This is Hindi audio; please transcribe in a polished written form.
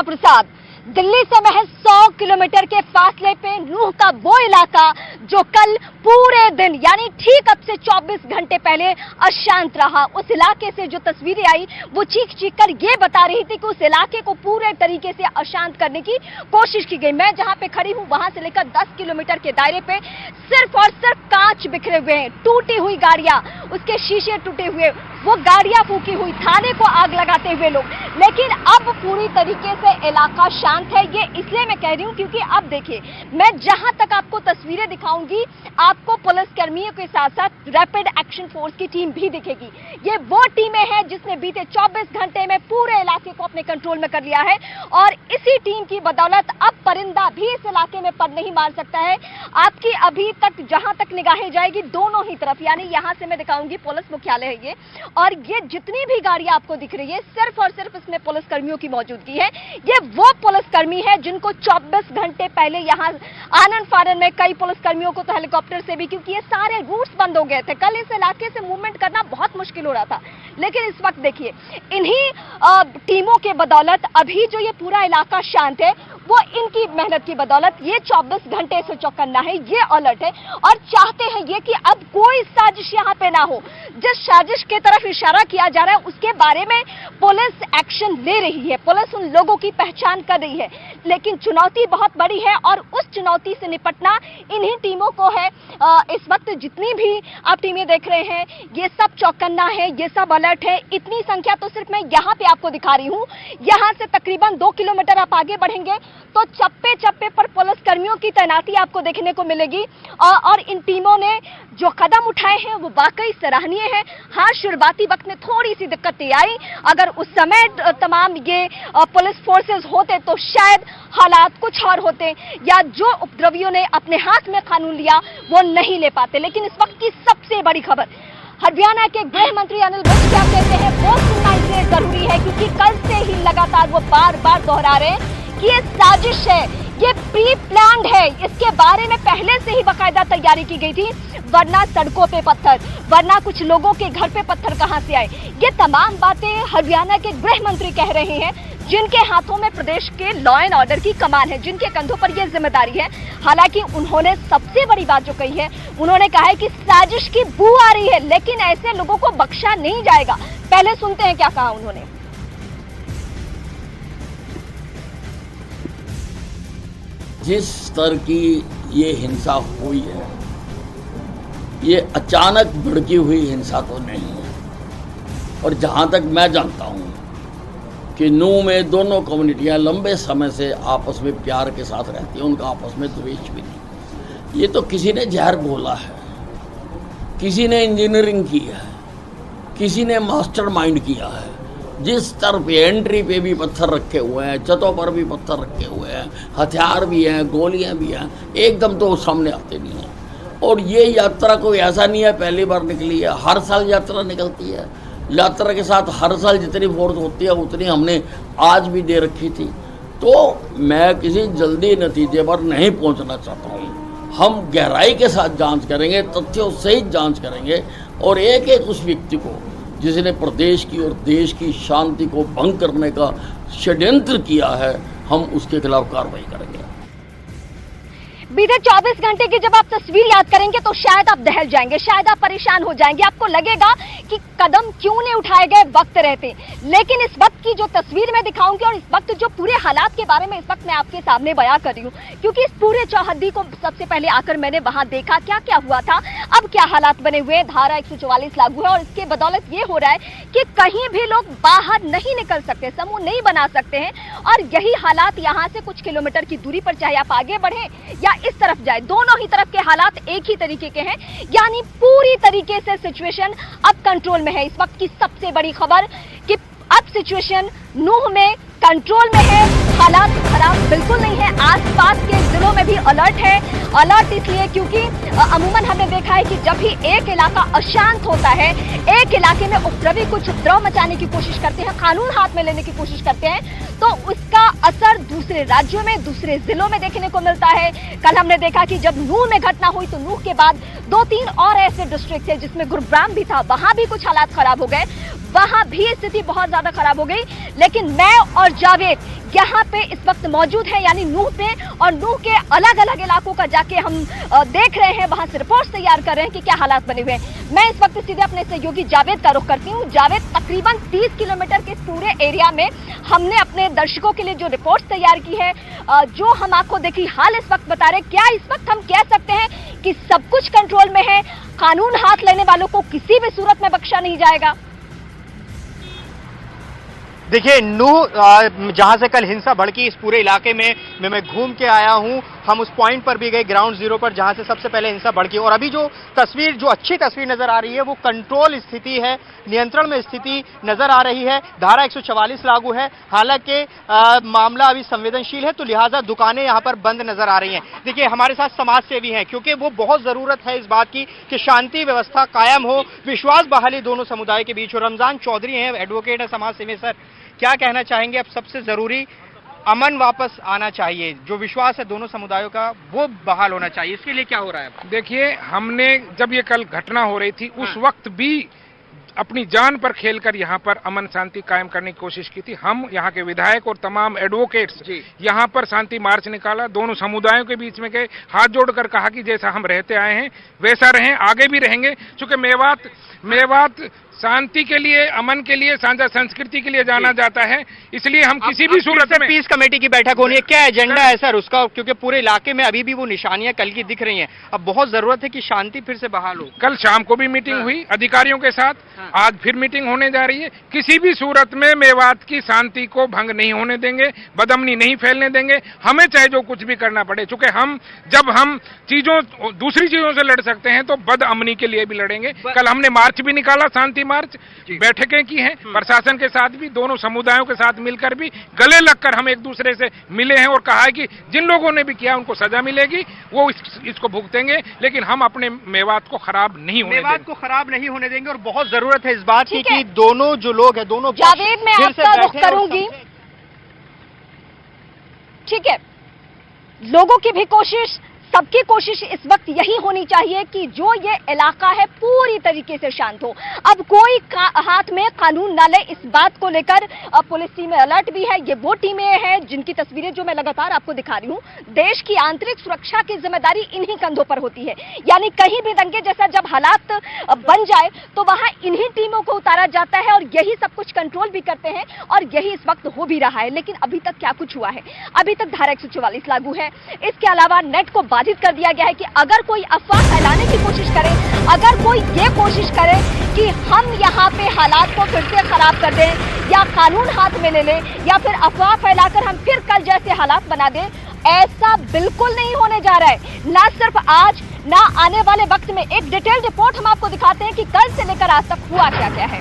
प्रसाद। दिल्ली से महज 100 किलोमीटर के फासले पे नूह का वो इलाका जो कल पूरे दिन यानी ठीक अब से 24 घंटे पहले अशांत रहा। उस इलाके से जो तस्वीरें आई वो चीख चीख कर ये बता रही थी कि उस इलाके को पूरे तरीके से अशांत करने की कोशिश की गई। मैं जहां पे खड़ी हूं वहां से लेकर 10 किलोमीटर के दायरे पे सिर्फ और सिर्फ कांच बिखरे हुए हैं, टूटी हुई गाड़ियां, उसके शीशे टूटे हुए, वो गाड़ियां फूकी हुई, थाने को आग लगाते हुए लोग। लेकिन अब पूरी तरीके से इलाका शांत है। ये इसलिए मैं कह रही हूं क्योंकि अब देखिए, मैं जहां तक आपको तस्वीरें दिखाऊंगी आपको पुलिस कर्मियों के साथ साथ रैपिड एक्शन फोर्स की टीम भी दिखेगी। ये वो टीमें हैं जिसने बीते 24 घंटे में पूरे इलाके को अपने कंट्रोल में कर लिया है और इसी टीम की बदौलत अब परिंदा भी इस इलाके में पर नहीं मार सकता है। आपकी अभी तक जहां तक निगाहें जाएगी दोनों ही तरफ, यानी यहां से मैं दिखाऊंगी पुलिस मुख्यालय है ये, और ये जितनी भी गाड़ियां आपको दिख रही है सिर्फ और सिर्फ इसमें पुलिस कर्मियों की मौजूदगी है। ये वो पुलिस कर्मी है जिनको 24 घंटे पहले यहां आनन फानन में कई पुलिस कर्मियों को तो हेलीकॉप्टर से भी, क्योंकि ये सारे रूट्स बंद हो गए थे, कल इस इलाके से मूवमेंट करना बहुत मुश्किल हो रहा था। लेकिन इस वक्त देखिए इन्हीं टीमों के बदौलत अभी जो ये पूरा इलाका शांत है वो इनकी मेहनत की बदौलत, ये 24 घंटे से चौकन्ना है, ये अलर्ट है और चाहते हैं ये कि अब कोई साजिश यहां पे ना हो। जिस साजिश की तरफ इशारा किया जा रहा है उसके बारे में पुलिस एक्शन ले रही है, पुलिस उन लोगों की पहचान कर रही है, लेकिन चुनौती बहुत बड़ी है और उस चुनौती से निपटना इन्हीं टीमों को है। इस वक्त जितनी भी आप टीमें देख रहे हैं ये सब चौकन्ना है, ये सब अलर्ट है। इतनी संख्या तो सिर्फ मैं यहां पे आपको दिखा रही हूं। यहां से तकरीबन 2 किलोमीटर आप आगे बढ़ेंगे तो चप्पे चप्पे पर पुलिस कर्मियों की तैनाती आपको देखने को मिलेगी और इन टीमों ने जो कदम उठाए हैं वो वाकई सराहनीय है। हाँ, शुरुआती वक्त में थोड़ी सी दिक्कतें आई, अगर उस समय तमाम ये पुलिस फोर्सेस होते तो शायद हालात कुछ और होते या जो उपद्रवियों ने अपने हाथ में कानून लिया वो नहीं ले पाते। लेकिन इस वक्त की सबसे बड़ी खबर, हरियाणा के गृह मंत्री अनिल विज क्या कहते हैं वो सुनना इसलिए जरूरी है क्योंकि कल से ही लगातार वो बार बार दोहरा रहे हैं कि ये साजिश है, ये प्री प्लान्ड है, इसके बारे में पहले से ही बाकायदा तैयारी की गई थी, वरना सड़कों पे पत्थर, वरना कुछ लोगों के घर पे पत्थर कहां से आए। ये तमाम बातें हरियाणा के गृह मंत्री कह रहे हैं जिनके हाथों में प्रदेश के लॉ एंड ऑर्डर की कमान है, जिनके कंधों पर यह जिम्मेदारी है। हालांकि उन्होंने सबसे बड़ी बात जो कही है, उन्होंने कहा है कि साजिश की बू आ रही है लेकिन ऐसे लोगों को बख्शा नहीं जाएगा। पहले सुनते हैं क्या कहा उन्होंने। जिस स्तर की ये हिंसा हुई है ये अचानक भड़की हुई हिंसा तो नहीं है, और जहाँ तक मैं जानता हूँ कि नूह में दोनों कम्युनिटियाँ लंबे समय से आपस में प्यार के साथ रहती हैं, उनका आपस में द्वेष भी नहीं। ये तो किसी ने जहर घोला है, किसी ने इंजीनियरिंग की है, किसी ने मास्टरमाइंड किया है। जिस स्तर पे एंट्री पे भी पत्थर रखे हुए हैं, छतों पर भी पत्थर रखे हुए हैं, हथियार भी हैं, गोलियां भी हैं, एकदम तो सामने आते नहीं हैं। और ये यात्रा कोई ऐसा नहीं है पहली बार निकली है, हर साल यात्रा निकलती है। यात्रा के साथ हर साल जितनी फोर्स होती है उतनी हमने आज भी दे रखी थी। तो मैं किसी जल्दी नतीजे पर नहीं पहुंचना चाहता हूँ। हम गहराई के साथ जांच करेंगे, तथ्यों सहित जांच करेंगे और एक एक उस व्यक्ति को जिसने प्रदेश की और देश की शांति को भंग करने का षड्यंत्र किया है, हम उसके खिलाफ कार्रवाई करेंगे। बीते 24 घंटे की जब आप तस्वीर याद करेंगे तो शायद आप दहल जाएंगे, शायद आप परेशान हो जाएंगे, आपको लगेगा कि कदम क्यों नहीं उठाए गए वक्त रहते। लेकिन इस वक्त की जो तस्वीर मैं दिखाऊंगी और इस वक्त जो पूरे हालात के बारे में इस वक्त मैं आपके सामने बयां कर रही हूं, क्योंकि इस पूरे चौहद्दी को सबसे पहले आकर मैंने वहां देखा क्या क्या हुआ था, अब क्या हालात बने हुए, धारा 144 लागू है और इसके बदौलत ये हो रहा है कि कहीं भी लोग बाहर नहीं निकल सकते, समूह नहीं बना सकते हैं। और यही हालात यहां से कुछ किलोमीटर की दूरी पर, चाहे आप आगे बढ़े या इस तरफ जाए, दोनों ही तरफ के हालात एक ही तरीके के हैं, यानी पूरी तरीके से सिचुएशन अब कंट्रोल में है। इस वक्त की सबसे बड़ी खबर कि अब सिचुएशन नूह में कंट्रोल में है, हालात खराब बिल्कुल नहीं है। आसपास के जिलों में भी अलर्ट है। अलर्ट इसलिए क्योंकि अमूमन हमने देखा है कि जब भी एक इलाका अशांत होता है, एक इलाके में उपद्रवी कुछ उपद्रव मचाने की कोशिश करते हैं, कानून हाथ में लेने की कोशिश करते हैं, तो उसका असर दूसरे राज्यों में, दूसरे जिलों में देखने को मिलता है। कल हमने देखा कि जब नूह में घटना हुई तो नूह के बाद 2-3 और ऐसे डिस्ट्रिक्ट थे जिसमें गुरुग्राम भी था, वहां भी कुछ हालात खराब हो गए, वहां भी स्थिति बहुत ज्यादा खराब हो गई। लेकिन मैं और जावेद यहाँ पे इस वक्त मौजूद है, यानी नूह पे, और नूह के अलग अलग इलाकों का जाके हम देख रहे हैं, वहां से रिपोर्ट्स तैयार कर रहे हैं कि क्या हालात बने हुए हैं। मैं इस वक्त सीधे अपने सहयोगी जावेद का रुख करती हूँ। जावेद, तकरीबन 30 किलोमीटर के पूरे एरिया में हमने अपने दर्शकों के लिए जो रिपोर्ट्स तैयार की है, जो हम आपको देखी हाल इस वक्त बता रहे, क्या इस वक्त हम कह सकते हैं कि सब कुछ कंट्रोल में है, कानून हाथ लेने वालों को किसी भी सूरत में बख्शा नहीं जाएगा? देखिए, नूह जहां से कल हिंसा भड़की, इस पूरे इलाके में मैं घूम के आया हूं। हम उस पॉइंट पर भी गए, ग्राउंड जीरो पर, जहां से सबसे पहले हिंसा भड़की। और अभी जो अच्छी तस्वीर नजर आ रही है, वो कंट्रोल स्थिति है, नियंत्रण में स्थिति नजर आ रही है। धारा 144 लागू है, हालांकि मामला अभी संवेदनशील है, तो लिहाजा दुकानें यहां पर बंद नजर आ रही हैं। देखिए, हमारे साथ समाज सेवी हैं, क्योंकि वो बहुत जरूरत है इस बात की कि शांति व्यवस्था कायम हो, विश्वास बहाली दोनों समुदाय के बीच हो। रमजान चौधरी हैं, एडवोकेट है, समाज सेवी। सर, क्या कहना चाहेंगे? अब सबसे जरूरी अमन वापस आना चाहिए, जो विश्वास है दोनों समुदायों का वो बहाल होना चाहिए, इसके लिए क्या हो रहा है? देखिए, हमने जब ये कल घटना हो रही थी, उस वक्त भी अपनी जान पर खेलकर यहाँ पर अमन शांति कायम करने की कोशिश की थी। हम यहाँ के विधायक और तमाम एडवोकेट्स यहाँ पर शांति मार्च निकाला, दोनों समुदायों के बीच में गए, हाथ जोड़कर कहा कि जैसा हम रहते आए हैं वैसा रहें, आगे भी रहेंगे। चूंकि मेवात शांति के लिए, अमन के लिए, साझा संस्कृति के लिए जाना जाता है, इसलिए हम किसी भी सूरत में। पीस कमेटी की बैठक होनी है, क्या एजेंडा है सर उसका? क्योंकि पूरे इलाके में अभी भी वो निशानियां कल की दिख रही हैं। अब बहुत जरूरत है कि शांति फिर से बहाल हो। कल शाम को भी मीटिंग हुई अधिकारियों के साथ, आज फिर मीटिंग होने जा रही है। किसी भी सूरत में मेवात की शांति को भंग नहीं होने देंगे, बदअमनी नहीं फैलने देंगे, हमें चाहे जो कुछ भी करना पड़े। चूंकि जब हम दूसरी चीजों से लड़ सकते हैं, तो बदअमनी के लिए भी लड़ेंगे। कल हमने मार्च भी निकाला, शांति मार्च, बैठकें की हैं प्रशासन के साथ भी, दोनों समुदायों के साथ मिलकर भी, गले लगकर हम एक दूसरे से मिले हैं और कहा है कि जिन लोगों ने भी किया उनको सजा मिलेगी, वो इसको भुगतेंगे, लेकिन हम अपने मेवात को खराब नहीं होने देंगे। और बहुत जरूरत है इस बात की कि दोनों जो लोग हैं, दोनों जावेद, मैं आपका रुख करूंगी। ठीक है, लोगों की भी कोशिश, सबकी कोशिश इस वक्त यही होनी चाहिए कि जो ये इलाका है पूरी तरीके से शांत हो। अब कोई हाथ में कानून ना ले, इस बात को लेकर पुलिस टीमें अलर्ट भी है। ये वो टीमें हैं जिनकी तस्वीरें जो मैं लगातार आपको दिखा रही हूं। देश की आंतरिक सुरक्षा की जिम्मेदारी इन्हीं कंधों पर होती है, यानी कहीं भी दंगे जैसा जब हालात बन जाए तो वहां इन्हीं टीमों को उतारा जाता है और यही सब कुछ कंट्रोल भी करते हैं, और यही इस वक्त हो भी रहा है। लेकिन अभी तक क्या कुछ हुआ है? अभी तक धारा 144 लागू है। इसके अलावा नेट को बाधित कर दिया गया है कि अगर कोई अफवाह फैलाने की कोशिश करे, अगर कोई ये कोशिश करे कि हम यहाँ पे हालात को फिर से खराब कर दें या कानून हाथ में ले लें या फिर अफवाह फैलाकर हम फिर कल जैसे हालात बना दें, ऐसा बिल्कुल नहीं होने जा रहा है। ना सिर्फ आज, ना आने वाले वक्त में। एक डिटेल रिपोर्ट हम आपको दिखाते हैं कि कल से लेकर आज तक हुआ क्या क्या है।